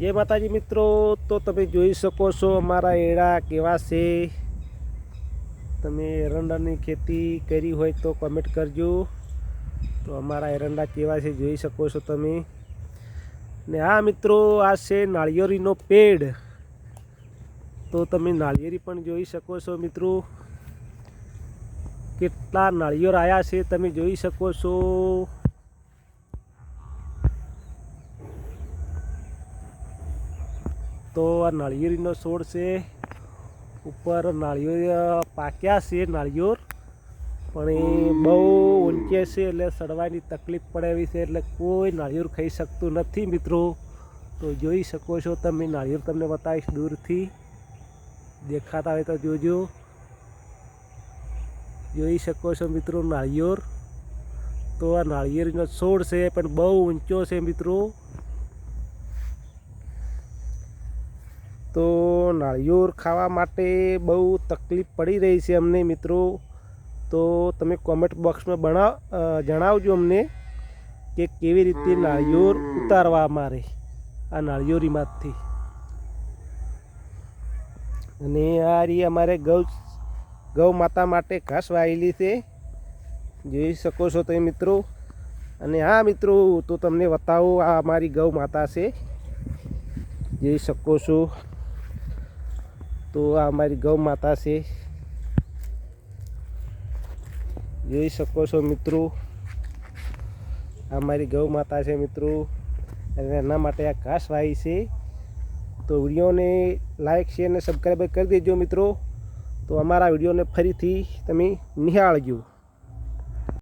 जय माताजी मित्रों। तो तमे जोई सको छो अमारा एड़ा केवा छे। तमे एरंडानी खेती करी होय तो कमेंट करजो। तो अमारा एरंडा केवा छे जोई सको छो तमे। ने हाँ मित्रों, आ छे नाळिયેરીનો पेड़। तो तमे नाळિયેરી पण जोई सको छो मित्रों। કેટલા નાળિયેર आया छे तमे जोई सको छो। तो आ नाळિયેરીનો છોડ છે। ઉપર નાળિયેર પાક્યા છે નાળિયેર, પણ એ બહુ ઊંચે છે એટલે સડવાની તકલીફ પડે એવી છે, એટલે કોઈ નાળિયેર ખાઈ શકતું નથી મિત્રો। તો જોઈ શકો છો તમે, નાળિયેર તમને બતાવીશ દૂરથી, દેખાતા હોય તો જોજો। જોઈ શકો છો મિત્રો નાળિયેર। તો આ નાળિયેરીનો છોડ છે પણ બહુ ઊંચો છે મિત્રો। तो नाळिયેર खावा माटे बहु तकलीफ पड़ी रही है अमने मित्रों। तो तमे कॉमेंट बॉक्स में जणावजो अमने कि केवी रीते नाळिયેર उतारवा मारे आ नाळिયેરીमांथी। अने आ रही अमारे गौ माता माटे घास वायेली छे, जोई सको छो तमे मित्रों। अने हाँ मित्रों, तो तमने बतावो आ अमारी गौ माता छे, जोई सको छो। तो आ हमारी गौ माता से जोई सको छो मित्रों। हमारी गौ माता से मित्रों, एना माटे आ घास वाई से। तो वीडियो ने लाइक शेयर ने सब्सक्राइब कर दीजिए मित्रों। तो अमारा वीडियो ने फरीथी तमे निहाळजो।